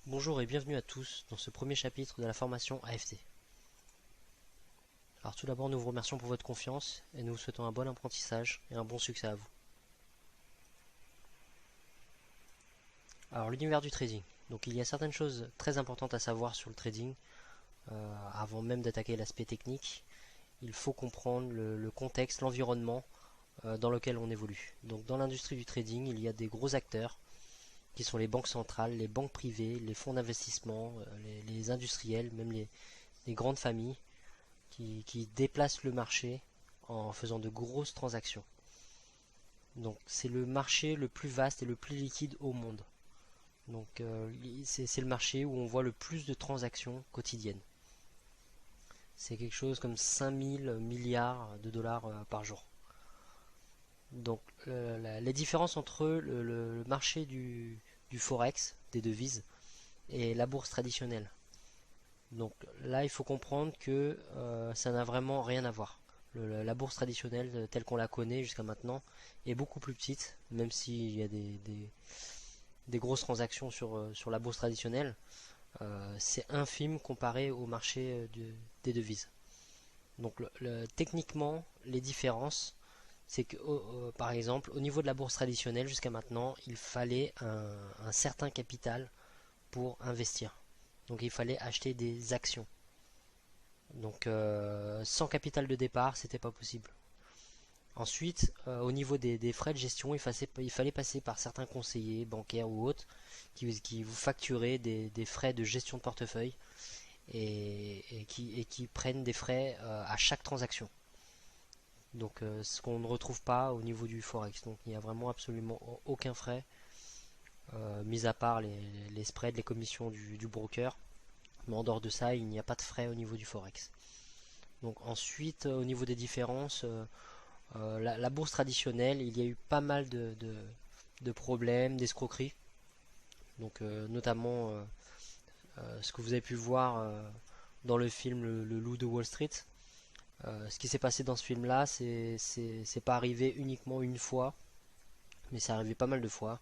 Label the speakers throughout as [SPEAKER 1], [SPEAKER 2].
[SPEAKER 1] Bonjour et bienvenue à tous dans ce premier chapitre de la formation AFT. Alors tout d'abord, nous vous remercions pour votre confiance et nous vous souhaitons un bon apprentissage et un bon succès à vous. Alors l'univers du trading. Donc il y a certaines choses très importantes à savoir sur le trading avant même d'attaquer l'aspect technique. Il faut comprendre le contexte, l'environnement dans lequel on évolue. Donc dans l'industrie du trading, il y a des gros acteurs qui sont les banques centrales, les banques privées, les fonds d'investissement, les industriels, même les grandes familles qui déplace le marché en faisant de grosses transactions. Donc c'est le marché le plus vaste et le plus liquide au monde. Donc c'est le marché où on voit le plus de transactions quotidiennes. C'est quelque chose comme 5000 milliards de dollars par jour. Donc les différences entre le marché du forex, des devises, et la bourse traditionnelle. Donc là, il faut comprendre que ça n'a vraiment rien à voir. La bourse traditionnelle, telle qu'on la connaît jusqu'à maintenant, est beaucoup plus petite, même s'il y a des grosses transactions sur la bourse traditionnelle. C'est infime comparé au marché des devises. Donc techniquement, les différences, c'est que par exemple, au niveau de la bourse traditionnelle, jusqu'à maintenant, il fallait un certain capital pour investir. Donc il fallait acheter des actions. Donc sans capital de départ, c'était pas possible. Ensuite, au niveau des frais de gestion, il fallait passer par certains conseillers bancaires ou autres qui vous facturaient des frais de gestion de portefeuille et qui prennent des frais à chaque transaction. Donc ce qu'on ne retrouve pas au niveau du Forex. Donc il n'y a vraiment absolument aucun frais, mis à part les spreads, les commissions du broker. Mais en dehors de ça, il n'y a pas de frais au niveau du Forex. Donc ensuite, au niveau des différences, la bourse traditionnelle, il y a eu pas mal de problèmes, d'escroqueries. Donc notamment ce que vous avez pu voir dans le film le Loup de Wall Street. Ce qui s'est passé dans ce film-là, c'est pas arrivé uniquement une fois, mais c'est arrivé pas mal de fois.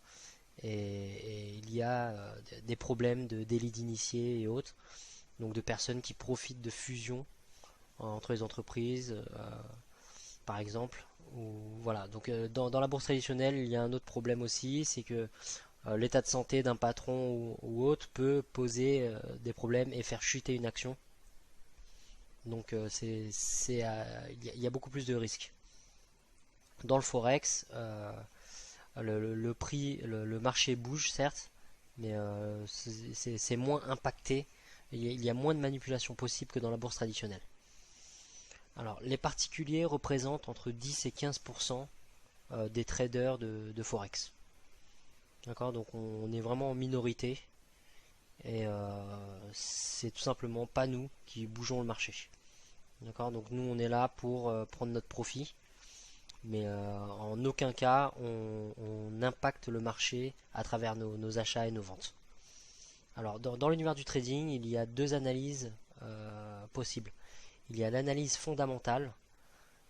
[SPEAKER 1] Et il y a des problèmes de délits d'initiés et autres, donc de personnes qui profitent de fusions entre les entreprises, par exemple. Voilà. Donc dans la bourse traditionnelle, il y a un autre problème aussi, c'est que l'état de santé d'un patron ou autre peut poser des problèmes et faire chuter une action. Donc il y a beaucoup plus de risques. Dans le forex, le prix, le marché bouge certes, mais c'est moins impacté. Il y a moins de manipulation possible que dans la bourse traditionnelle. Alors, les particuliers représentent entre 10 et 15% des traders de Forex. D'accord, donc on est vraiment en minorité et c'est tout simplement pas nous qui bougeons le marché. D'accord, donc nous on est là pour prendre notre profit, mais en aucun cas on impacte le marché à travers nos achats et nos ventes. Alors dans l'univers du trading, il y a deux analyses possibles. Il y a l'analyse fondamentale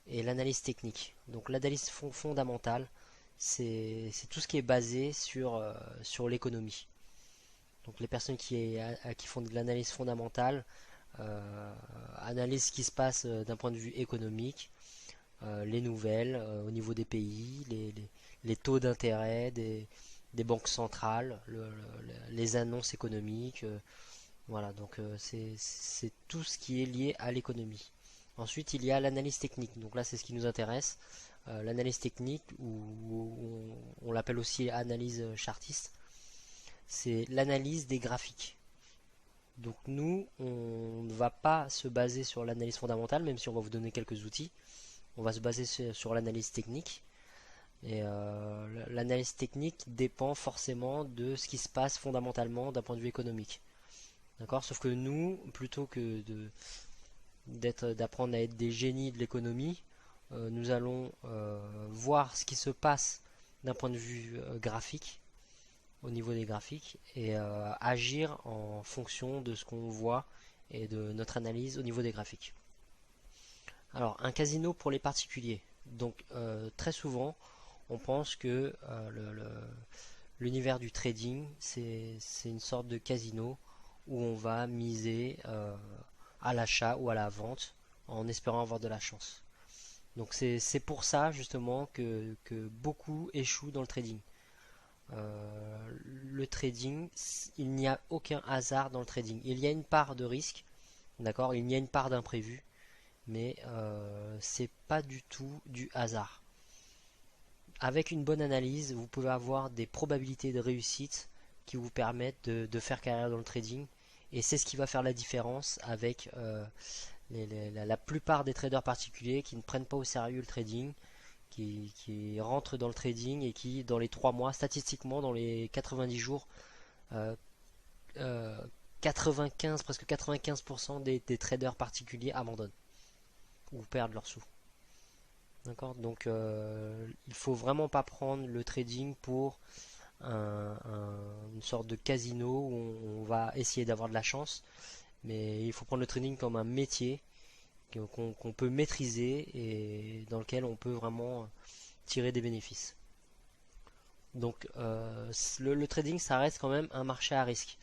[SPEAKER 1] et l'analyse technique. Donc l'analyse fondamentale, c'est tout ce qui est basé sur l'économie. Donc les personnes qui font de l'analyse fondamentale analysent ce qui se passe d'un point de vue économique, les nouvelles au niveau des pays, les taux d'intérêt des banques centrales, les annonces économiques. Voilà, donc c'est tout ce qui est lié à l'économie. Ensuite, il y a l'analyse technique. Donc là, c'est ce qui nous intéresse. L'analyse technique, ou on l'appelle aussi analyse chartiste, c'est l'analyse des graphiques. Donc nous, on ne va pas se baser sur l'analyse fondamentale, même si on va vous donner quelques outils. On va se baser sur l'analyse technique. Et l'analyse technique dépend forcément de ce qui se passe fondamentalement d'un point de vue économique. D'accord? Sauf que nous, plutôt que d'apprendre à être des génies de l'économie, nous allons voir ce qui se passe d'un point de vue graphique, au niveau des graphiques, et agir en fonction de ce qu'on voit et de notre analyse au niveau des graphiques. Alors, un casino pour les particuliers. Donc, très souvent, on pense que l'univers du trading, c'est une sorte de casino où on va miser à l'achat ou à la vente en espérant avoir de la chance. Donc c'est pour ça justement que beaucoup échouent dans le trading. Le trading, il n'y a aucun hasard dans le trading. Il y a une part de risque, d'accord, il y a une part d'imprévu, mais c'est pas du tout du hasard. Avec une bonne analyse, vous pouvez avoir des probabilités de réussite qui vous permettent de faire carrière dans le trading. Et c'est ce qui va faire la différence avec la plupart des traders particuliers qui ne prennent pas au sérieux le trading, qui rentrent dans le trading et qui, dans les 3 mois, statistiquement, dans les 90 jours, euh, euh, 95, presque 95% des traders particuliers abandonnent ou perdent leurs sous. D'accord. Donc il faut vraiment pas prendre le trading pour une sorte de casino où va essayer d'avoir de la chance, mais il faut prendre le trading comme un métier qu'on peut maîtriser et dans lequel on peut vraiment tirer des bénéfices. Donc le trading, ça reste quand même un marché à risque.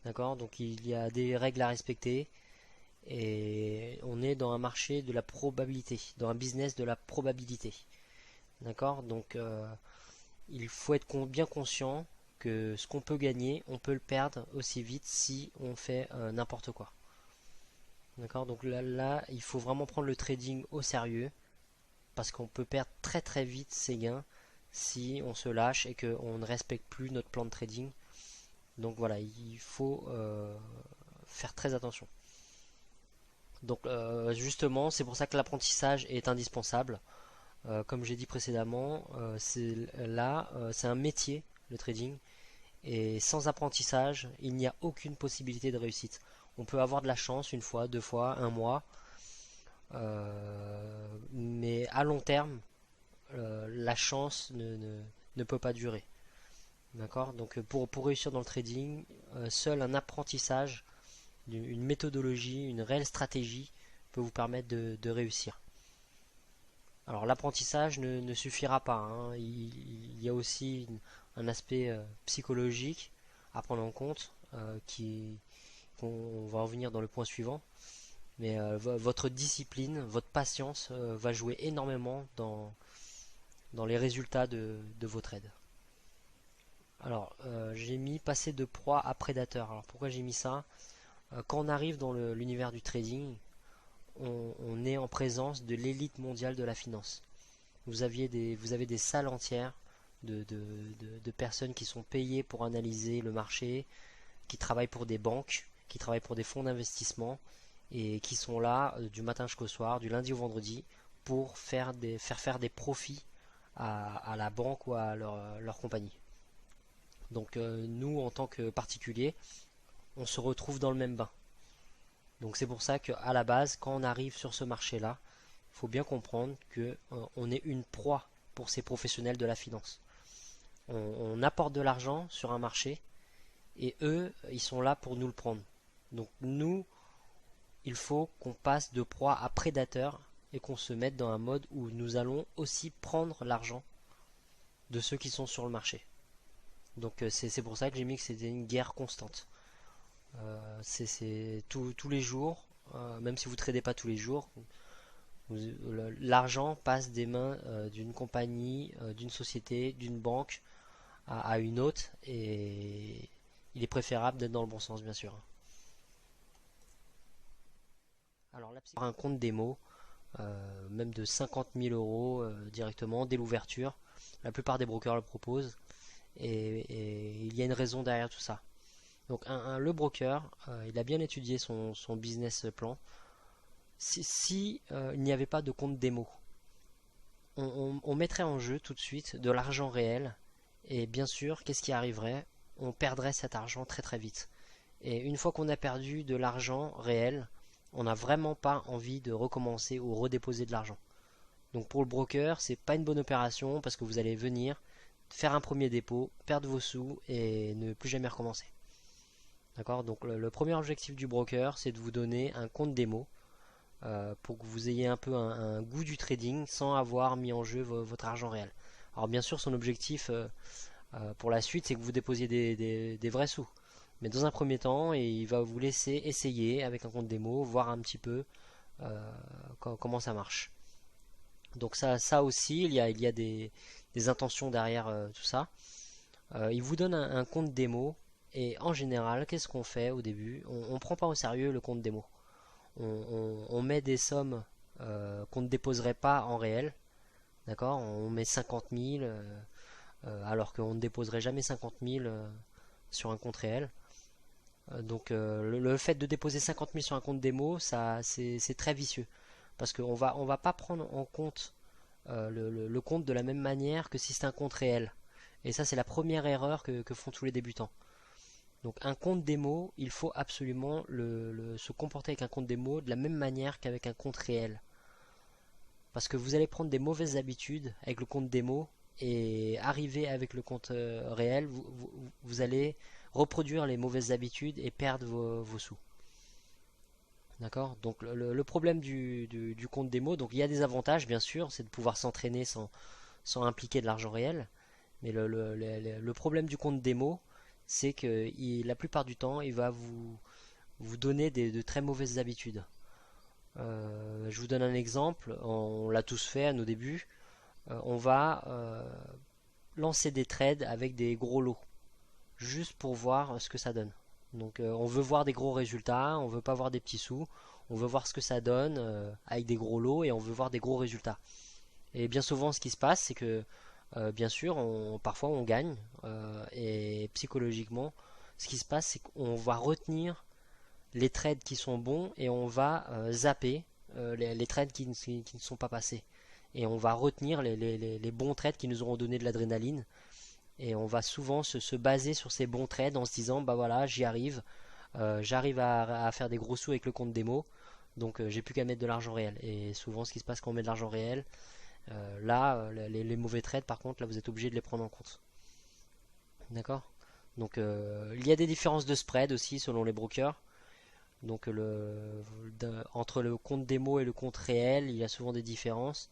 [SPEAKER 1] D'accord. Donc il y a des règles à respecter et on est dans un marché de la probabilité, dans un business de la probabilité. D'accord. Donc il faut être bien conscient que ce qu'on peut gagner, on peut le perdre aussi vite si on fait n'importe quoi. D'accord. Donc là, il faut vraiment prendre le trading au sérieux parce qu'on peut perdre très très vite ses gains si on se lâche et qu'on ne respecte plus notre plan de trading. Donc voilà, il faut faire très attention. Donc justement, c'est pour ça que l'apprentissage est indispensable. Comme j'ai dit précédemment, c'est un métier, le trading, et sans apprentissage, il n'y a aucune possibilité de réussite. On peut avoir de la chance une fois, 2 fois, un mois, mais à long terme, la chance ne peut pas durer. D'accord. Donc pour réussir dans le trading, seul un apprentissage, une méthodologie, une réelle stratégie peut vous permettre de réussir. Alors l'apprentissage ne suffira pas, hein. Il y a aussi un aspect psychologique à prendre en compte, qu'on va en venir dans le point suivant. Mais votre discipline, votre patience va jouer énormément dans les résultats de vos trades. Alors j'ai mis passer de proie à prédateur. Alors pourquoi j'ai mis ça? Quand on arrive dans l'univers du trading, on est en présence de l'élite mondiale de la finance. Vous avez des salles entières de personnes qui sont payées pour analyser le marché, qui travaillent pour des banques, qui travaillent pour des fonds d'investissement et qui sont là du matin jusqu'au soir, du lundi au vendredi, pour faire faire des profits à la banque ou à leur compagnie. Donc nous, en tant que particuliers, on se retrouve dans le même bain. Donc c'est pour ça qu'à la base, quand on arrive sur ce marché-là, il faut bien comprendre que on est une proie pour ces professionnels de la finance. On apporte de l'argent sur un marché et eux, ils sont là pour nous le prendre. Donc nous, il faut qu'on passe de proie à prédateur et qu'on se mette dans un mode où nous allons aussi prendre l'argent de ceux qui sont sur le marché. Donc c'est pour ça que j'ai mis que c'était une guerre constante. C'est tous les jours, même si vous ne tradez pas tous les jours, l'argent passe des mains d'une compagnie, d'une société, d'une banque à une autre et il est préférable d'être dans le bon sens, bien sûr. Alors là, un compte démo, même de 50 000 euros directement dès l'ouverture. La plupart des brokers le proposent et il y a une raison derrière tout ça. Donc le broker, il a bien étudié son business plan. Si il n'y avait pas de compte démo, on mettrait en jeu tout de suite de l'argent réel et bien sûr, qu'est-ce qui arriverait? On perdrait cet argent très très vite. Et une fois qu'on a perdu de l'argent réel, on n'a vraiment pas envie de recommencer ou redéposer de l'argent. Donc pour le broker, c'est pas une bonne opération parce que vous allez venir faire un premier dépôt, perdre vos sous et ne plus jamais recommencer. D'accord. Donc le premier objectif du broker, c'est de vous donner un compte démo pour que vous ayez un peu un goût du trading sans avoir mis en jeu votre argent réel. Alors bien sûr, son objectif pour la suite, c'est que vous déposiez des vrais sous. Mais dans un premier temps, il va vous laisser essayer avec un compte démo, voir un petit peu comment ça marche. Donc ça aussi, il y a des intentions derrière tout ça. Il vous donne un compte démo et en général, qu'est-ce qu'on fait au début? On prend pas au sérieux le compte démo. On met des sommes qu'on ne déposerait pas en réel, d'accord? On met 50 000 alors qu'on ne déposerait jamais 50 000 sur un compte réel. Donc le fait de déposer 50 000 sur un compte démo, ça c'est très vicieux parce on va pas prendre en compte le compte de la même manière que si c'est un compte réel. Et ça, c'est la première erreur que font tous les débutants. Donc un compte démo, il faut absolument se comporter avec un compte démo de la même manière qu'avec un compte réel. Parce que vous allez prendre des mauvaises habitudes avec le compte démo et arriver avec le compte réel, vous allez reproduire les mauvaises habitudes et perdre vos sous. D'accord? Donc le problème du compte démo, donc il y a des avantages bien sûr, c'est de pouvoir s'entraîner sans impliquer de l'argent réel. Mais le problème du compte démo, c'est que la plupart du temps, il va vous donner de très mauvaises habitudes. Je vous donne un exemple, on l'a tous fait à nos débuts. On va lancer des trades avec des gros lots, juste pour voir ce que ça donne. Donc on veut voir des gros résultats, on veut pas voir des petits sous, on veut voir ce que ça donne avec des gros lots et on veut voir des gros résultats. Et bien souvent, ce qui se passe, c'est que bien sûr, parfois on gagne et psychologiquement, ce qui se passe, c'est qu'on va retenir les trades qui sont bons et on va zapper les trades qui ne sont pas passés. Et on va retenir les bons trades qui nous auront donné de l'adrénaline. Et on va souvent se baser sur ces bons trades en se disant, bah voilà, j'y arrive, j'arrive à faire des gros sous avec le compte démo, donc j'ai plus qu'à mettre de l'argent réel. Et souvent, ce qui se passe quand on met de l'argent réel, les mauvais trades, par contre, là, vous êtes obligé de les prendre en compte. D'accord? Donc, il y a des différences de spread aussi selon les brokers. Donc, entre le compte démo et le compte réel, il y a souvent des différences.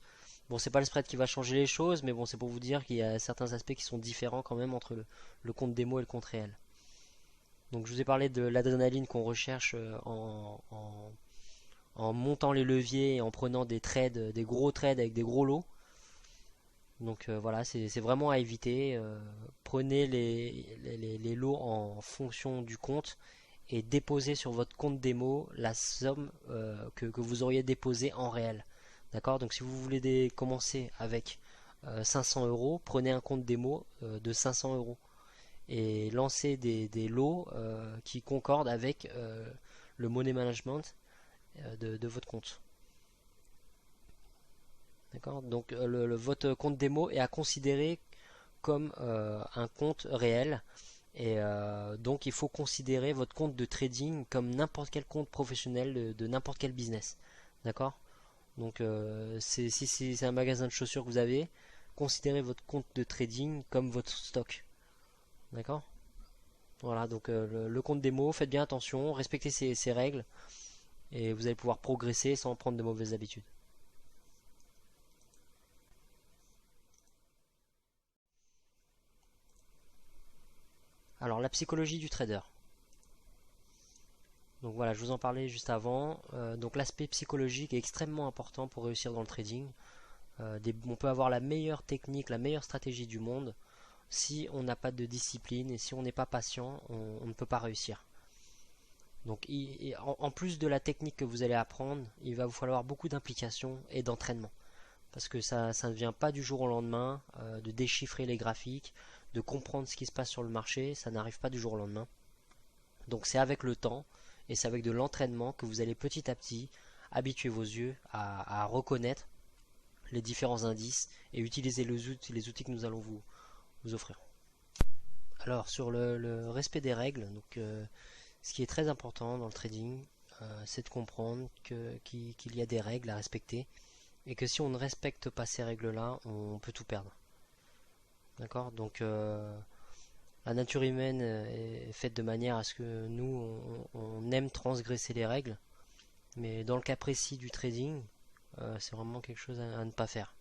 [SPEAKER 1] Bon, c'est pas le spread qui va changer les choses, mais bon, c'est pour vous dire qu'il y a certains aspects qui sont différents quand même entre le compte démo et le compte réel. Donc, je vous ai parlé de l'adrénaline qu'on recherche en montant les leviers et en prenant des trades, des gros trades avec des gros lots. Donc voilà, c'est vraiment à éviter. Prenez les lots en fonction du compte et déposez sur votre compte démo la somme que vous auriez déposée en réel. D'accord? Donc si vous voulez commencer avec 500 euros, prenez un compte démo de 500 euros et lancez des lots qui concordent avec le money management de votre compte. D'accord? Donc votre compte démo est à considérer comme un compte réel et donc il faut considérer votre compte de trading comme n'importe quel compte professionnel de n'importe quel business. D'accord? Donc si c'est un magasin de chaussures que vous avez, considérez votre compte de trading comme votre stock. D'accord? Voilà, donc le compte démo, faites bien attention, respectez ces règles et vous allez pouvoir progresser sans prendre de mauvaises habitudes. Alors la psychologie du trader. Donc voilà, je vous en parlais juste avant. Donc l'aspect psychologique est extrêmement important pour réussir dans le trading. On peut avoir la meilleure technique, la meilleure stratégie du monde. Si on n'a pas de discipline et si on n'est pas patient, on ne peut pas réussir. Donc en plus de la technique que vous allez apprendre, il va vous falloir beaucoup d'implication et d'entraînement. Parce que ça ne vient pas du jour au lendemain de déchiffrer les graphiques, de comprendre ce qui se passe sur le marché, ça n'arrive pas du jour au lendemain. Donc c'est avec le temps et c'est avec de l'entraînement que vous allez petit à petit habituer vos yeux à reconnaître les différents indices et utiliser les outils que nous allons vous offrir. Alors sur le respect des règles, donc, ce qui est très important dans le trading, c'est de comprendre qu'il y a des règles à respecter et que si on ne respecte pas ces règles-là, on peut tout perdre. D'accord? Donc la nature humaine est faite de manière à ce que nous, on aime transgresser les règles, mais dans le cas précis du trading, c'est vraiment quelque chose à ne pas faire.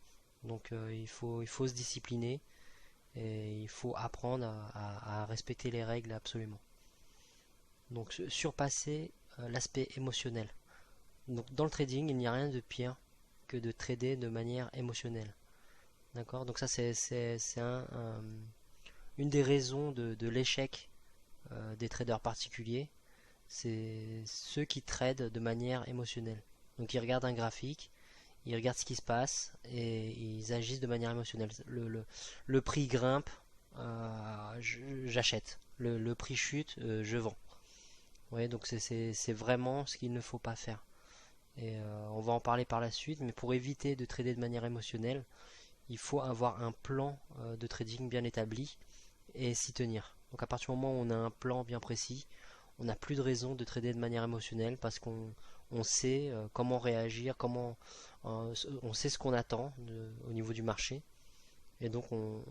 [SPEAKER 1] Donc il faut se discipliner et il faut apprendre à respecter les règles absolument. Donc surpasser l'aspect émotionnel. Donc dans le trading, il n'y a rien de pire que de trader de manière émotionnelle. D'accord? Donc ça c'est une des raisons de l'échec des traders particuliers, c'est ceux qui tradent de manière émotionnelle. Donc ils regardent un graphique, ils regardent ce qui se passe et ils agissent de manière émotionnelle. Le prix grimpe, j'achète. Le prix chute, je vends. Ouais, donc c'est vraiment ce qu'il ne faut pas faire. Et on va en parler par la suite, mais pour éviter de trader de manière émotionnelle, il faut avoir un plan de trading bien établi et s'y tenir. Donc à partir du moment où on a un plan bien précis, on n'a plus de raison de trader de manière émotionnelle parce qu'on sait comment réagir, on sait ce qu'on attend au niveau du marché et donc on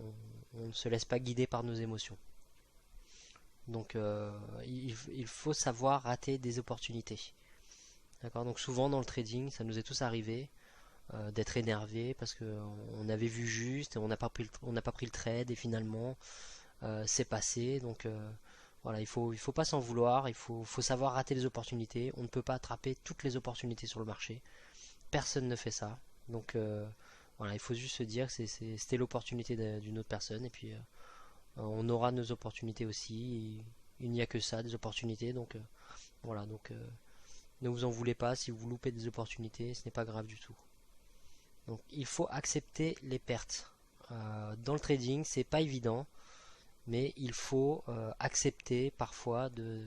[SPEAKER 1] ne se laisse pas guider par nos émotions. Donc il faut savoir rater des opportunités. D'accord. Donc souvent dans le trading, ça nous est tous arrivé d'être énervé parce qu'on avait vu juste et on n'a pas pris le trade et finalement c'est passé. Donc voilà, il faut pas s'en vouloir, faut savoir rater les opportunités. On ne peut pas attraper toutes les opportunités sur le marché. Personne ne fait ça. Donc voilà, il faut juste se dire que c'était l'opportunité d'une autre personne et puis on aura nos opportunités aussi. Il n'y a que ça, des opportunités. Donc voilà, donc ne vous en voulez pas si vous loupez des opportunités, ce n'est pas grave du tout. Donc il faut accepter les pertes. Dans le trading, c'est pas évident, mais il faut accepter parfois de-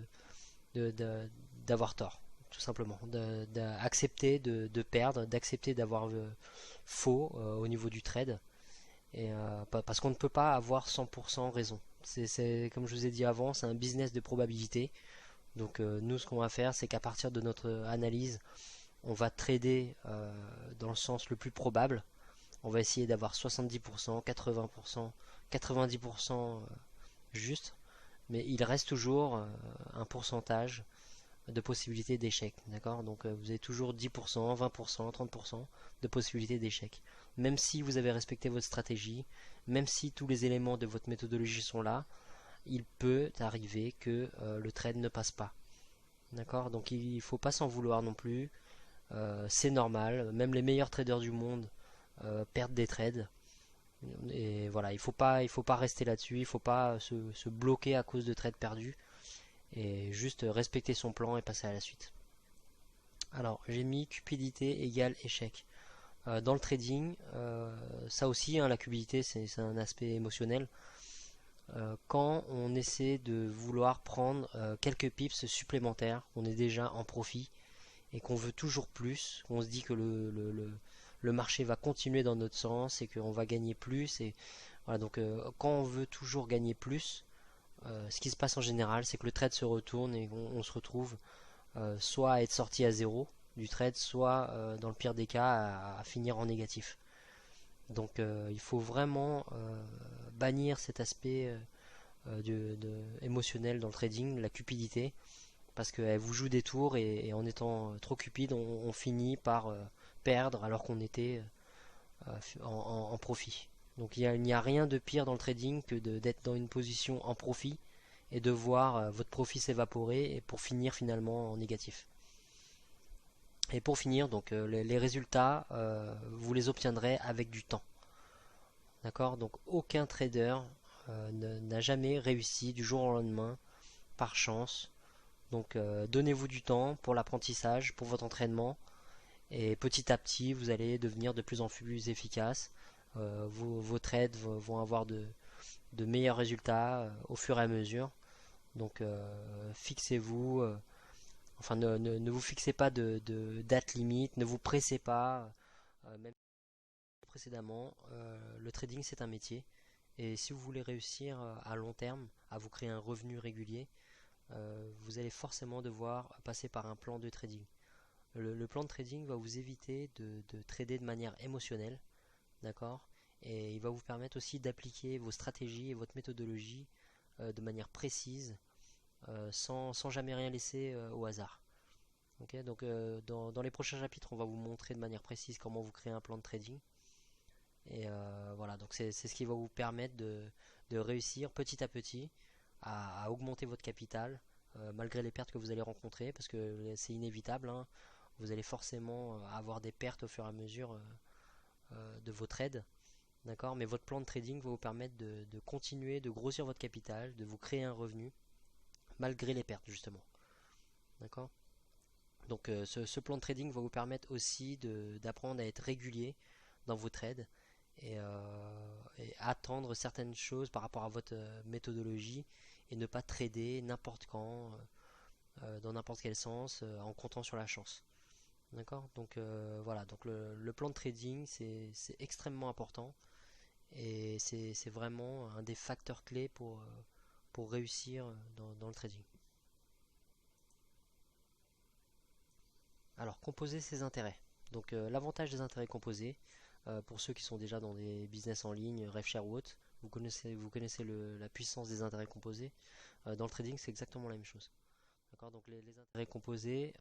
[SPEAKER 1] de- d'avoir tort, tout simplement, d'accepter de perdre, d'accepter d'avoir faux au niveau du trade, et parce qu'on ne peut pas avoir 100% raison. Comme je vous ai dit avant, c'est un business de probabilité. Donc nous, ce qu'on va faire, c'est qu'à partir de notre analyse, on va trader dans le sens le plus probable. On va essayer d'avoir 70%, 80%, 90% juste, mais il reste toujours un pourcentage de possibilité d'échec. D'accord? Donc vous avez toujours 10%, 20%, 30% de possibilité d'échec. Même si vous avez respecté votre stratégie, même si tous les éléments de votre méthodologie sont là, il peut arriver que le trade ne passe pas. D'accord? Donc il ne faut pas s'en vouloir non plus. C'est normal. Même les meilleurs traders du monde perdent des trades. Et voilà, il faut pas rester là-dessus. Il faut pas se bloquer à cause de trades perdus. Et juste respecter son plan et passer à la suite. Alors, j'ai mis cupidité égale échec. Dans le trading, ça aussi, hein, la cupidité, c'est un aspect émotionnel. Quand on essaie de vouloir prendre quelques pips supplémentaires, on est déjà en profit et qu'on veut toujours plus, on se dit que le marché va continuer dans notre sens et qu'on va gagner plus. Et voilà, donc quand on veut toujours gagner plus, ce qui se passe en général, c'est que le trade se retourne et on se retrouve soit à être sorti à zéro du trade, soit dans le pire des cas à finir en négatif. Donc il faut vraiment bannir cet aspect émotionnel dans le trading, la cupidité, parce qu'elle vous joue des tours et en étant trop cupide, on finit par perdre alors qu'on était en profit. Donc il n'y a rien de pire dans le trading que d'être dans une position en profit et de voir votre profit s'évaporer et pour finir finalement en négatif. Et pour finir, donc les résultats, vous les obtiendrez avec du temps. D'accord? Donc aucun trader n'a jamais réussi du jour au lendemain par chance. Donc donnez-vous du temps pour l'apprentissage, pour votre entraînement. Et petit à petit, vous allez devenir de plus en plus efficace. Vos trades vont avoir de meilleurs résultats au fur et à mesure. Donc fixez-vous, enfin ne vous fixez pas de date limite, ne vous pressez pas. Même précédemment, le trading c'est un métier. Et si vous voulez réussir à long terme, à vous créer un revenu régulier, vous allez forcément devoir passer par un plan de trading. Le plan de trading va vous éviter de trader de manière émotionnelle, d'accord? Et il va vous permettre aussi d'appliquer vos stratégies et votre méthodologie de manière précise, sans jamais rien laisser au hasard. Ok. Donc dans les prochains chapitres, on va vous montrer de manière précise comment vous créer un plan de trading. Et voilà, donc c'est ce qui va vous permettre de réussir petit à petit à augmenter votre capital malgré les pertes que vous allez rencontrer, parce que c'est inévitable, hein. Vous allez forcément avoir des pertes au fur et à mesure de vos trades, d'accord? Mais votre plan de trading va vous permettre de continuer de grossir votre capital, de vous créer un revenu malgré les pertes justement, d'accord? Donc ce plan de trading va vous permettre aussi d'apprendre à être régulier dans vos trades et attendre certaines choses par rapport à votre méthodologie et ne pas trader n'importe quand, dans n'importe quel sens, en comptant sur la chance. D'accord? Donc voilà, donc le plan de trading c'est extrêmement important et c'est vraiment un des facteurs clés pour réussir dans le trading. Alors, composer ses intérêts. Donc, l'avantage des intérêts composés, pour ceux qui sont déjà dans des business en ligne, RevShare ou autre, vous connaissez la puissance des intérêts composés. Dans le trading, c'est exactement la même chose. D'accord? Donc, les intérêts composés,